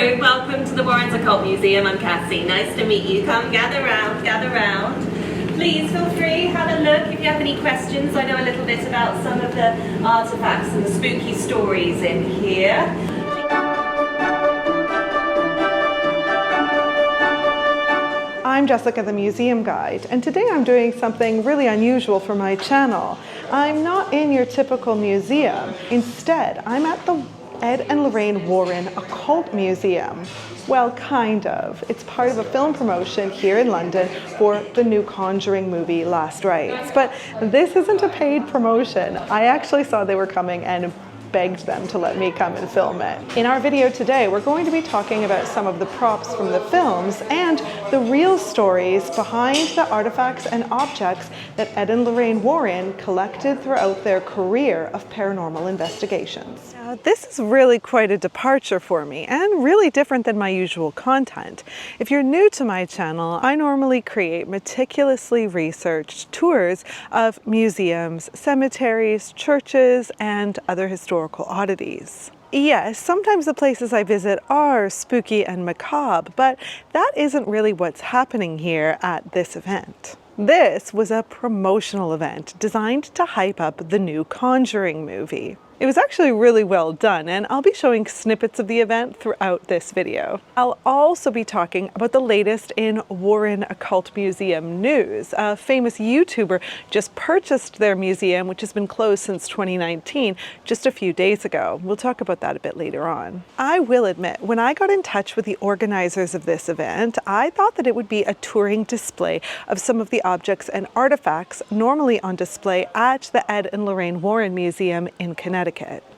Hello, welcome to the Warren's Occult Museum. I'm Cassie. Nice to meet you. Come gather round, gather round. Please feel free, have a look if you have any questions. I know a little bit about some of the artifacts and the spooky stories in here. I'm Jessica, the museum guide, and today I'm doing something really unusual for my channel. I'm not in your typical museum. Instead, I'm at the Ed and Lorraine Warren Occult Museum. Well, kind of. It's part of a film promotion here in London for the new Conjuring movie, Last Rites. But this isn't a paid promotion. I actually saw they were coming and begged them to let me come and film it. In our video today, we're going to be talking about some of the props from the films and the real stories behind the artifacts and objects that Ed and Lorraine Warren collected throughout their career of paranormal investigations. Now, this is really quite a departure for me and really different than my usual content. If you're new to my channel, I normally create meticulously researched tours of museums, cemeteries, churches, and other historical oddities. Yes, sometimes the places I visit are spooky and macabre, but that isn't really what's happening here at this event. This was a promotional event designed to hype up the new Conjuring movie. It was actually really well done, and I'll be showing snippets of the event throughout this video. I'll also be talking about the latest in Warren Occult Museum news. A famous YouTuber just purchased their museum, which has been closed since 2019, just a few days ago. We'll talk about that a bit later on. I will admit, when I got in touch with the organizers of this event, I thought that it would be a touring display of some of the objects and artifacts normally on display at the Ed and Lorraine Warren Museum in Connecticut.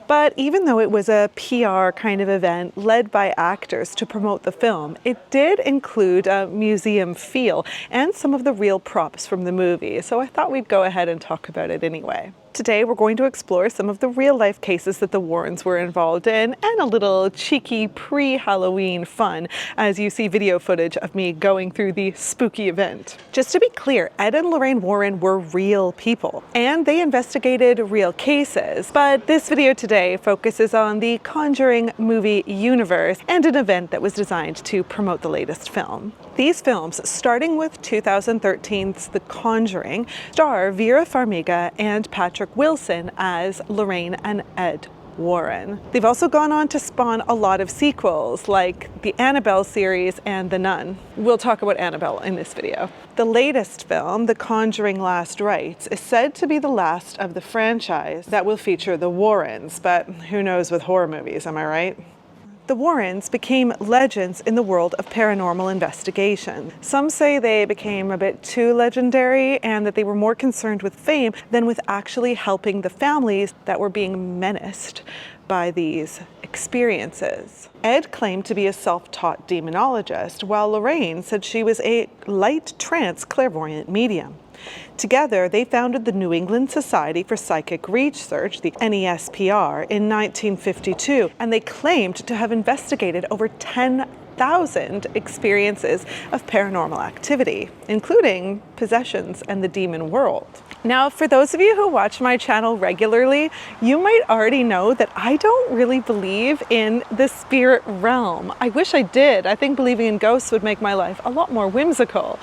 But even though it was a PR kind of event led by actors to promote the film, it did include a museum feel and some of the real props from the movie, so I thought we'd go ahead and talk about it anyway. Today we're going to explore some of the real-life cases that the Warrens were involved in and a little cheeky pre-Halloween fun as you see video footage of me going through the spooky event. Just to be clear, Ed and Lorraine Warren were real people and they investigated real cases, but this video today focuses on the Conjuring movie universe and an event that was designed to promote the latest film. These films, starting with 2013's The Conjuring, star Vera Farmiga and Patrick Wilson as Lorraine and Ed Warren. They've also gone on to spawn a lot of sequels like the Annabelle series and The Nun. We'll talk about Annabelle in this video. The latest film, The Conjuring Last Rites, is said to be the last of the franchise that will feature the Warrens, but who knows with horror movies, am I right? The Warrens became legends in the world of paranormal investigation. Some say they became a bit too legendary and that they were more concerned with fame than with actually helping the families that were being menaced by these experiences. Ed claimed to be a self-taught demonologist, while Lorraine said she was a light trance clairvoyant medium. Together, they founded the New England Society for Psychic Research, the NESPR, in 1952, and they claimed to have investigated over 10,000 experiences of paranormal activity, including possessions and the demon world. Now, for those of you who watch my channel regularly, you might already know that I don't really believe in the spirit realm. I wish I did. I think believing in ghosts would make my life a lot more whimsical.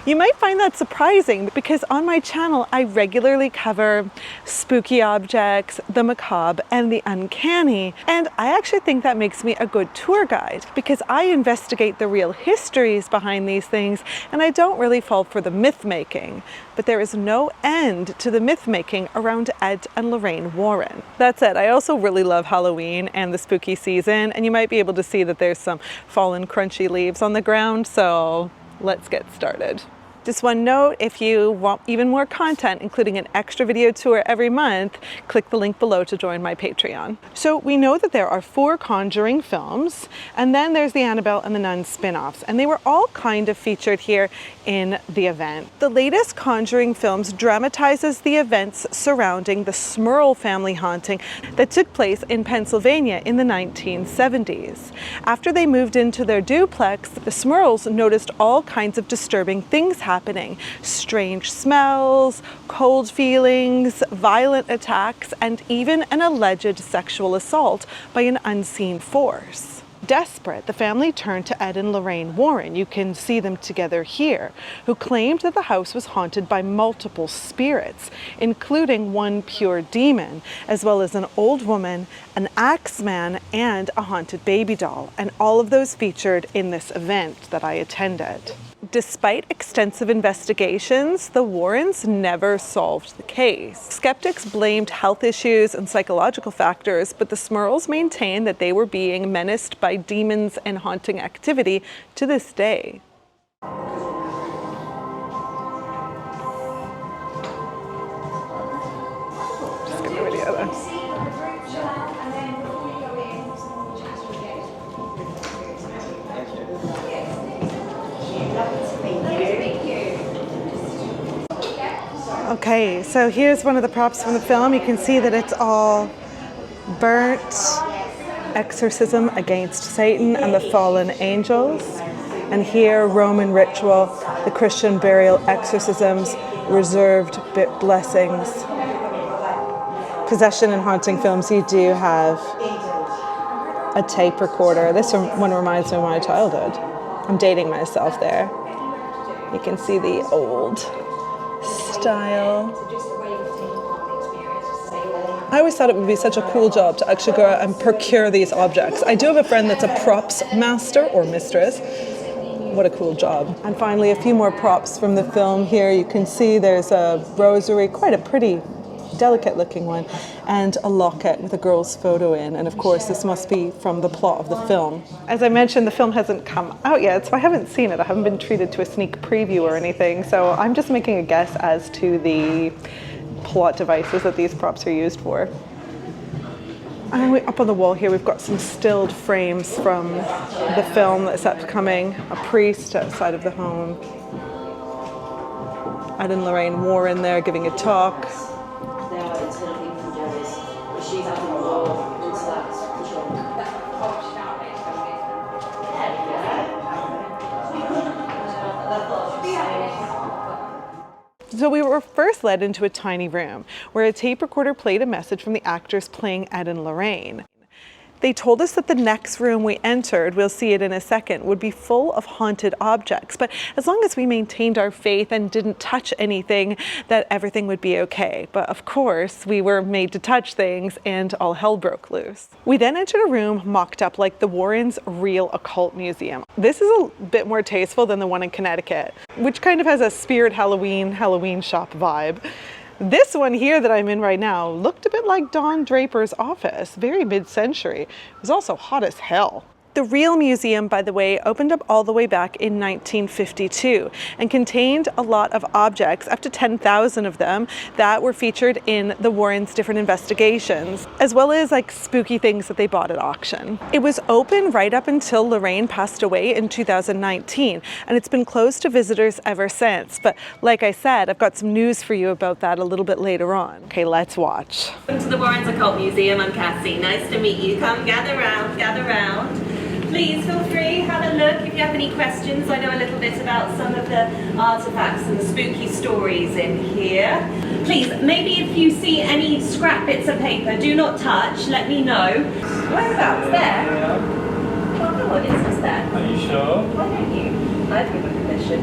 You might find that surprising because on my channel, I regularly cover spooky objects, the macabre, and the uncanny. And I actually think that makes me a good tour guide because I investigate the real histories behind these things and I don't really fall for the myth making. But there is no end to the myth making around Ed and Lorraine Warren. That said, I also really love Halloween and the spooky season, and you might be able to see that there's some fallen crunchy leaves on the ground, so let's get started. Just one note, if you want even more content, including an extra video tour every month, click the link below to join my Patreon. So we know that there are 4 Conjuring films, and then there's the Annabelle and the Nun spin-offs, and they were all kind of featured here in the event. The latest Conjuring films dramatizes the events surrounding the Smurl family haunting that took place in Pennsylvania in the 1970s. After they moved into their duplex, the Smurls noticed all kinds of disturbing things happening. Strange smells, cold feelings, violent attacks, and even an alleged sexual assault by an unseen force. Desperate, the family turned to Ed and Lorraine Warren, you can see them together here, who claimed that the house was haunted by multiple spirits, including one pure demon, as well as an old woman, an axe man, and a haunted baby doll, and all of those featured in this event that I attended. Despite extensive investigations, the Warrens never solved the case. Skeptics blamed health issues and psychological factors, but the Smurls maintained that they were being menaced by demons and haunting activity to this day. Just get a video of this. Okay, so here's one of the props from the film. You can see that it's all burnt, exorcism against Satan and the fallen angels. And here, Roman ritual, the Christian burial exorcisms, reserved blessings. Possession and haunting films, you do have a tape recorder. This one reminds me of my childhood. I'm dating myself there. You can see the old style. I always thought it would be such a cool job to actually go out and procure these objects. I do have a friend that's a props master or mistress. What a cool job. And finally, a few more props from the film here. You can see there's a rosary, quite a pretty, delicate looking one, and a locket with a girl's photo in. And of course, this must be from the plot of the film. As I mentioned, the film hasn't come out yet, so I haven't seen it. I haven't been treated to a sneak preview or anything, so I'm just making a guess as to the plot devices that these props are used for. And up on the wall here, we've got some stilled frames from the film that's upcoming. A priest outside of the home. Ed and Lorraine Warren there giving a talk. So we were first led into a tiny room where a tape recorder played a message from the actors playing Ed and Lorraine. They told us that the next room we entered, we'll see it in a second, would be full of haunted objects. But as long as we maintained our faith and didn't touch anything, that everything would be okay. But of course, we were made to touch things and all hell broke loose. We then entered a room mocked up like the Warrens' real occult museum. This is a bit more tasteful than the one in Connecticut, which kind of has a spirit Halloween shop vibe. This one here that I'm in right now looked a bit like Don Draper's office, very mid-century. It was also hot as hell. The real museum, by the way, opened up all the way back in 1952 and contained a lot of objects, up to 10,000 of them, that were featured in the Warrens' different investigations, as well as like spooky things that they bought at auction. It was open right up until Lorraine passed away in 2019, and it's been closed to visitors ever since. But like I said, I've got some news for you about that a little bit later on. Okay, let's watch. Welcome to the Conjuring Occult Museum. I'm Cassie. Nice to meet you. Come gather round, gather round. Please feel free, have a look if you have any questions. I know a little bit about some of the artifacts and the spooky stories in here. Please, maybe if you see any scrap bits of paper, do not touch, let me know. Whereabouts? There? Oh, come on, it's just there. Are you sure? Why don't you? I've given permission.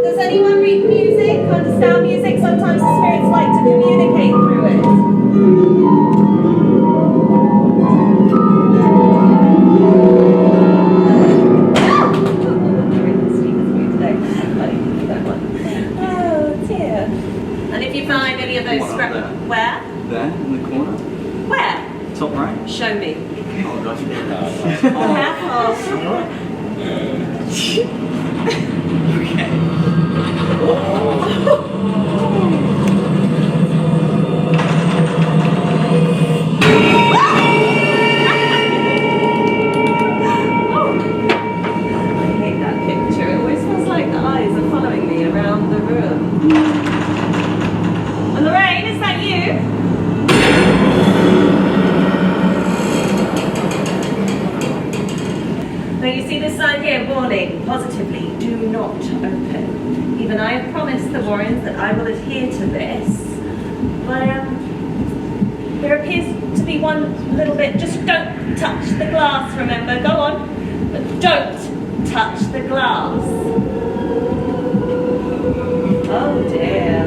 Does anyone read music, understand music? Sometimes the spirits like to communicate through it. Oh dear. And if you find any of those scrap... Where? There, in the corner. Where? Top right. Show me. Oh gosh. Lorraine, is that you? Now you see this sign here, warning, positively, do not open. Even I have promised the Warrens that I will adhere to this, but There appears to be one little bit. Just don't touch the glass, remember. Go on. But don't touch the glass. Oh dear.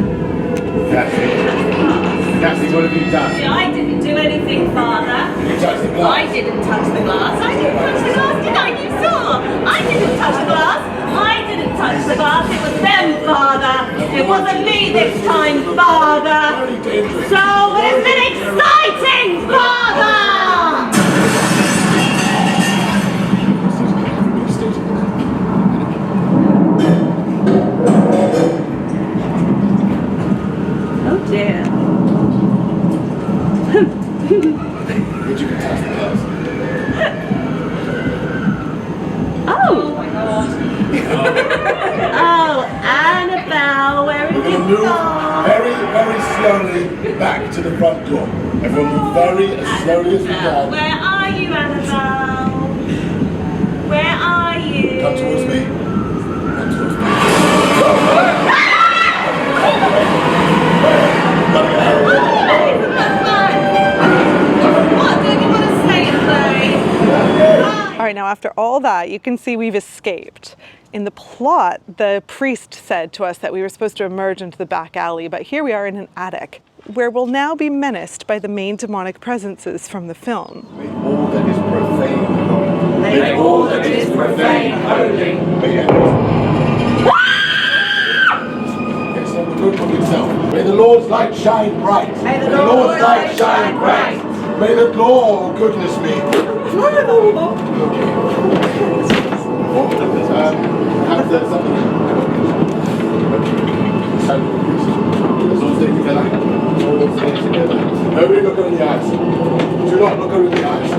Cassie, what have you done? I didn't do anything, Father. You touched the glass. I didn't touch the glass. I didn't touch the glass, did I? You saw. I didn't touch the glass. I didn't touch the glass. It was them, Father. It wasn't me this time, Father. So it's been exciting, Father. Oh dear. Would you touch the glass? Oh my God. Oh, Annabelle, where have We're going to you move gone? very, very slowly back to the front door. Everyone move very as slowly as we Annabelle, can. where are you, Annabelle? Where are you? Come towards me. Come towards me. What, don't you want to stay and play? All right, now after all that, you can see we've escaped. In the plot, the priest said to us that we were supposed to emerge into the back alley, but here we are in an attic, where we'll now be menaced by the main demonic presences from the film. May all that is profane holy. May all that is profane holy. May It's not the book of itself. May the Lord's light shine bright. May the Lord's light shine bright. May the Lord, oh goodness me. Have there something. So, let's all stay together. All stay together. Nobody look her in the eyes. Do not look her in the eyes.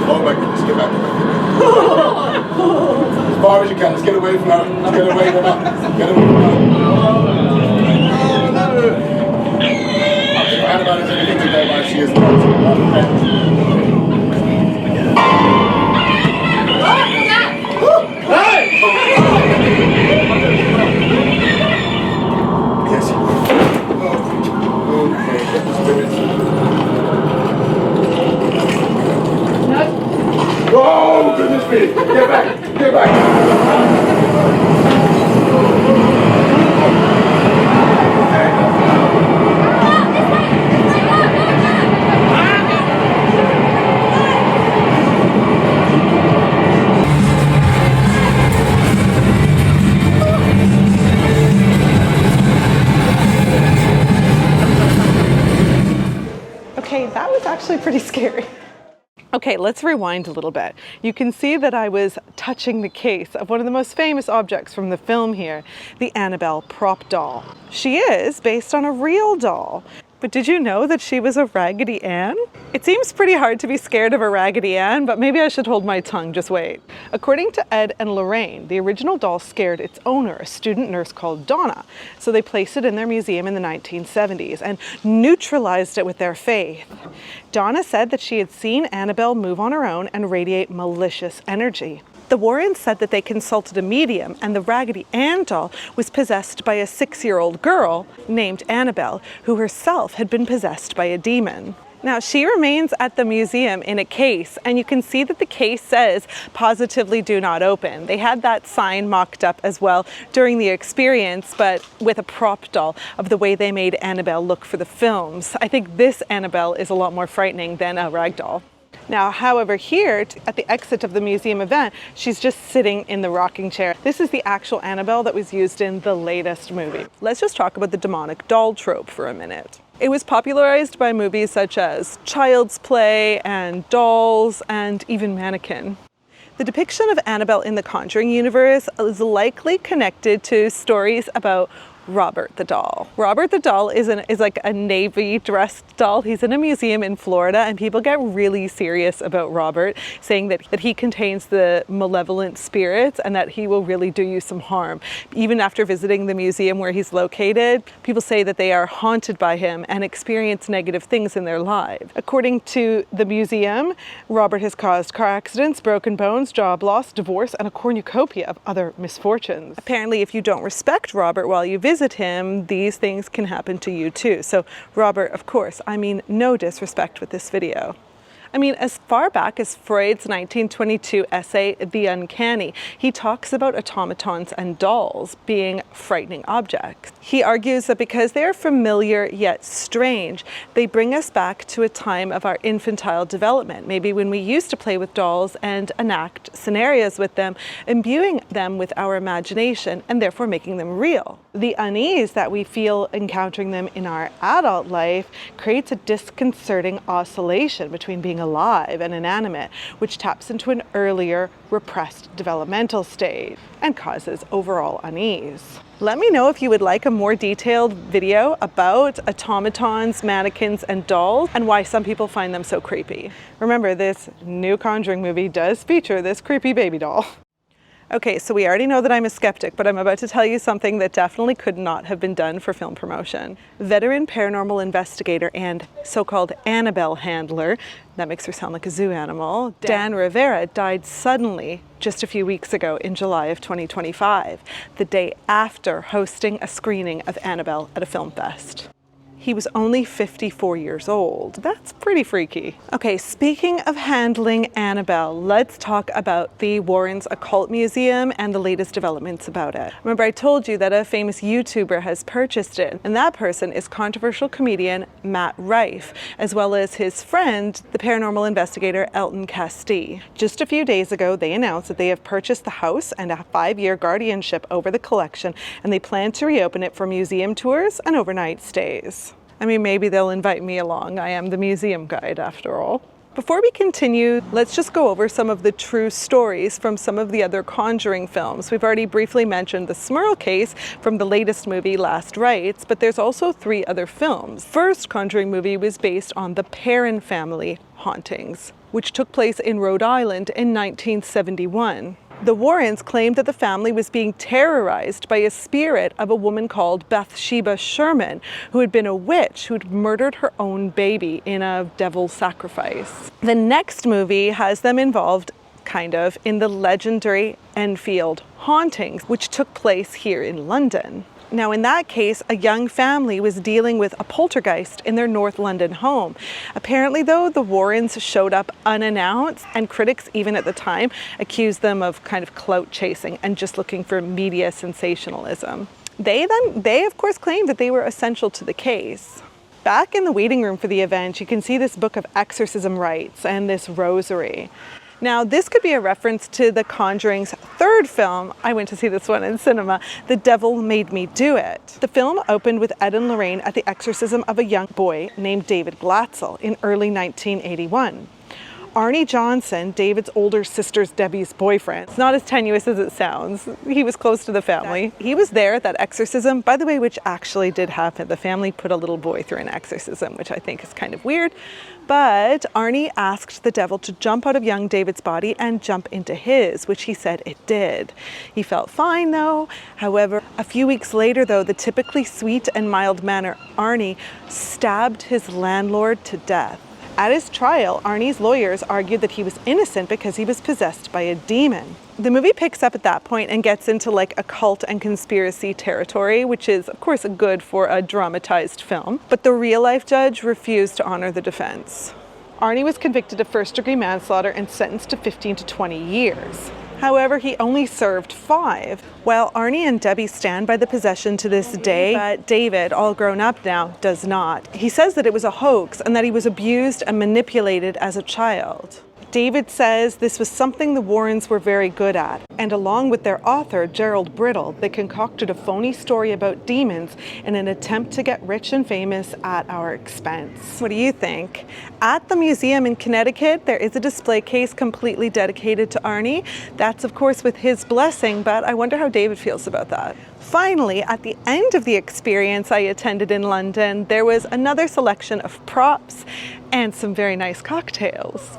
Oh my goodness, get back. As far as you can, let's get away from her. Let's get away from her. Get away from her. Annabelle is anything to go by, she is not. Hey! Yes. Okay, get the spirits. Oh, goodness me! Get back! Get back! Okay, that was actually pretty scary. Okay, let's rewind a little bit. You can see that I was touching the case of one of the most famous objects from the film here, the Annabelle prop doll. She is based on a real doll. But did you know that she was a Raggedy Ann? It seems pretty hard to be scared of a Raggedy Ann, but maybe I should hold my tongue, just wait. According to Ed and Lorraine, the original doll scared its owner, a student nurse called Donna. So they placed it in their museum in the 1970s and neutralized it with their faith. Donna said that she had seen Annabelle move on her own and radiate malicious energy. The Warrens said that they consulted a medium and the Raggedy Ann doll was possessed by a 6-year-old girl named Annabelle, who herself had been possessed by a demon. Now, she remains at the museum in a case, and you can see that the case says, "Positively do not open." They had that sign mocked up as well during the experience, but with a prop doll of the way they made Annabelle look for the films. I think this Annabelle is a lot more frightening than a rag doll. Now, however, here at the exit of the museum event, she's just sitting in the rocking chair. This is the actual Annabelle that was used in the latest movie. Let's just talk about the demonic doll trope for a minute. It was popularized by movies such as Child's Play and Dolls and even Mannequin. The depiction of Annabelle in the Conjuring universe is likely connected to stories about Robert the doll. Robert the doll is like a navy dressed doll. He's in a museum in Florida, and people get really serious about Robert, saying that he contains the malevolent spirits and that he will really do you some harm. Even after visiting the museum where he's located, people say that they are haunted by him and experience negative things in their lives. According to the museum, Robert has caused car accidents, broken bones, job loss, divorce, and a cornucopia of other misfortunes. Apparently, if you don't respect Robert while you visit him, these things can happen to you too. So Robert, of course, I mean no disrespect with this video. I mean, as far back as Freud's 1922 essay, The Uncanny, he talks about automatons and dolls being frightening objects. He argues that because they are familiar yet strange, they bring us back to a time of our infantile development, maybe when we used to play with dolls and enact scenarios with them, imbuing them with our imagination and therefore making them real. The unease that we feel encountering them in our adult life creates a disconcerting oscillation between being alive and inanimate, which taps into an earlier repressed developmental stage and causes overall unease. Let me know if you would like a more detailed video about automatons, mannequins, and dolls, and why some people find them so creepy. Remember, this new Conjuring movie does feature this creepy baby doll. Okay, so we already know that I'm a skeptic, but I'm about to tell you something that definitely could not have been done for film promotion. Veteran paranormal investigator and so-called Annabelle handler, that makes her sound like a zoo animal, Dan Rivera died suddenly just a few weeks ago in July of 2025, the day after hosting a screening of Annabelle at a film fest. He was only 54 years old. That's pretty freaky. Okay, speaking of handling Annabelle, let's talk about the Warrens Occult Museum and the latest developments about it. Remember, I told you that a famous YouTuber has purchased it, and that person is controversial comedian Matt Rife, as well as his friend, the paranormal investigator Elton Castee. Just a few days ago, they announced that they have purchased the house and a 5-year guardianship over the collection, and they plan to reopen it for museum tours and overnight stays. I mean, maybe they'll invite me along. I am the museum guide after all. Before we continue, let's just go over some of the true stories from some of the other Conjuring films. We've already briefly mentioned the Smurl case from the latest movie, Last Rites, but there's also 3 other films. First Conjuring movie was based on the Perron family hauntings, which took place in Rhode Island in 1971. The Warrens claimed that the family was being terrorized by a spirit of a woman called Bathsheba Sherman, who had been a witch who'd murdered her own baby in a devil sacrifice. The next movie has them involved, kind of, in the legendary Enfield hauntings, which took place here in London. Now, in that case, a young family was dealing with a poltergeist in their North London home. Apparently, though, the Warrens showed up unannounced, and critics, even at the time, accused them of kind of clout chasing and just looking for media sensationalism. They, of course, claimed that they were essential to the case. Back in the waiting room for the event, you can see this book of exorcism rites and this rosary. Now, this could be a reference to The Conjuring's 3rd film. I went to see this one in cinema, The Devil Made Me Do It. The film opened with Ed and Lorraine at the exorcism of a young boy named David Glatzel in early 1981. Arnie Johnson, David's older sister's Debbie's boyfriend. It's not as tenuous as it sounds. He was close to the family. He was there at that exorcism, by the way, which actually did happen. The family put a little boy through an exorcism, which I think is kind of weird. But Arnie asked the devil to jump out of young David's body and jump into his, which he said it did. He felt fine though. However, a few weeks later though, the typically sweet and mild-mannered Arnie stabbed his landlord to death. At his trial, Arnie's lawyers argued that he was innocent because he was possessed by a demon. The movie picks up at that point and gets into like occult and conspiracy territory, which is of course good for a dramatized film, but the real-life judge refused to honor the defense. Arnie was convicted of first-degree manslaughter and sentenced to 15 to 20 years. However, he only served 5. While Arnie and Debbie stand by the possession to this day, but David, all grown up now, does not. He says that it was a hoax and that he was abused and manipulated as a child. David says this was something the Warrens were very good at, and along with their author, Gerald Brittle, they concocted a phony story about demons in an attempt to get rich and famous at our expense. What do you think? At the museum in Connecticut, there is a display case completely dedicated to Arnie. That's of course with his blessing, but I wonder how David feels about that. Finally, at the end of the experience I attended in London, there was another selection of props and some very nice cocktails.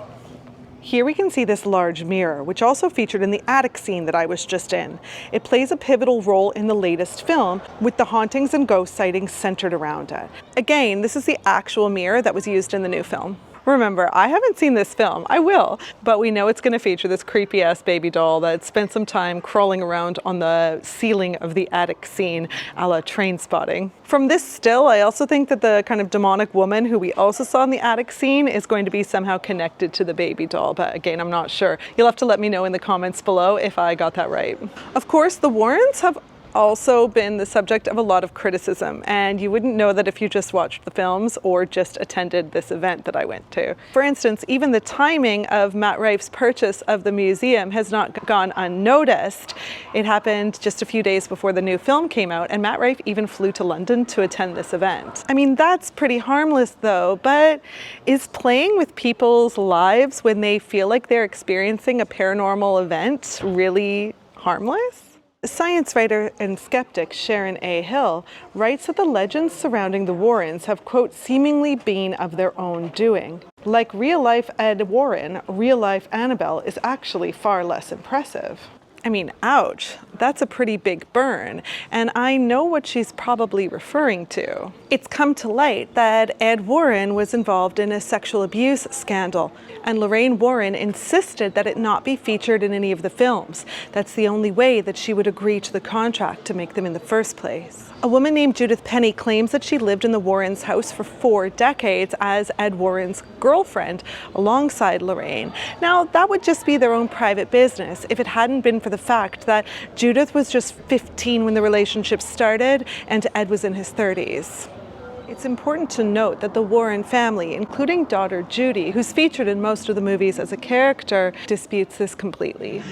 Here we can see this large mirror, which also featured in the attic scene that I was just in. It plays a pivotal role in the latest film, with the hauntings and ghost sightings centered around it. Again, this is the actual mirror that was used in the new film. Remember, I haven't seen this film. I will, but we know it's going to feature this creepy-ass baby doll that spent some time crawling around on the ceiling of the attic scene, a la Trainspotting. From this still, I also think that the kind of demonic woman who we also saw in the attic scene is going to be somehow connected to the baby doll, but again, I'm not sure. You'll have to let me know in the comments below if I got that right. Of course, the Warrens have also been the subject of a lot of criticism, and you wouldn't know that if you just watched the films or just attended this event that I went to. For instance, even the timing of Matt Rife's purchase of the museum has not gone unnoticed. It happened just a few days before the new film came out, and Matt Rife even flew to London to attend this event. I mean, that's pretty harmless though, but is playing with people's lives when they feel like they're experiencing a paranormal event really harmless? Science writer and skeptic Sharon A. Hill writes that the legends surrounding the Warrens have, quote, seemingly been of their own doing. Like real-life Ed Warren, real-life Annabelle is actually far less impressive. I mean, ouch, that's a pretty big burn, and I know what she's probably referring to. It's come to light that Ed Warren was involved in a sexual abuse scandal, and Lorraine Warren insisted that it not be featured in any of the films. That's the only way that she would agree to the contract to make them in the first place. A woman named Judith Penny claims that she lived in the Warrens' house for 4 decades as Ed Warren's girlfriend alongside Lorraine. Now, that would just be their own private business if it hadn't been for the fact that Judith was just 15 when the relationship started and Ed was in his 30s. It's important to note that the Warren family, including daughter Judy, who's featured in most of the movies as a character, disputes this completely.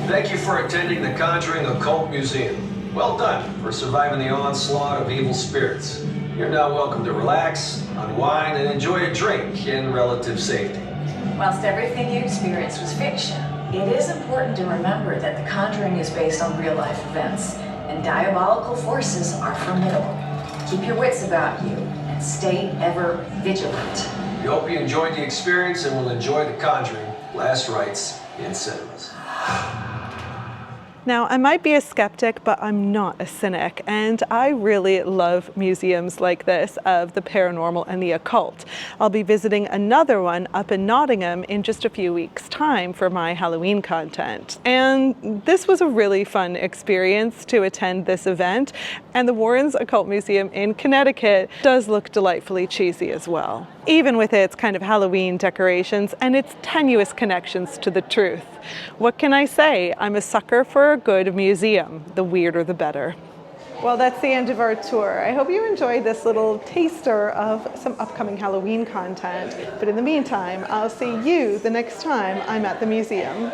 Thank you for attending the Conjuring Occult Museum. Well done for surviving the onslaught of evil spirits. You're now welcome to relax, unwind, and enjoy a drink in relative safety. Whilst everything you experienced was fiction, it is important to remember that The Conjuring is based on real-life events, and diabolical forces are formidable. Keep your wits about you, and stay ever vigilant. We hope you enjoyed the experience and will enjoy The Conjuring Last Rites in cinemas. Now, I might be a skeptic, but I'm not a cynic, and I really love museums like this of the paranormal and the occult. I'll be visiting another one up in Nottingham in just a few weeks' time for my Halloween content. And this was a really fun experience to attend this event, and the Warrens Occult Museum in Connecticut does look delightfully cheesy as well, even with its kind of Halloween decorations and its tenuous connections to the truth. What can I say? I'm a sucker for a good museum. The weirder the better. Well, that's the end of our tour. I hope you enjoyed this little taster of some upcoming Halloween content. But in the meantime, I'll see you the next time I'm at the museum.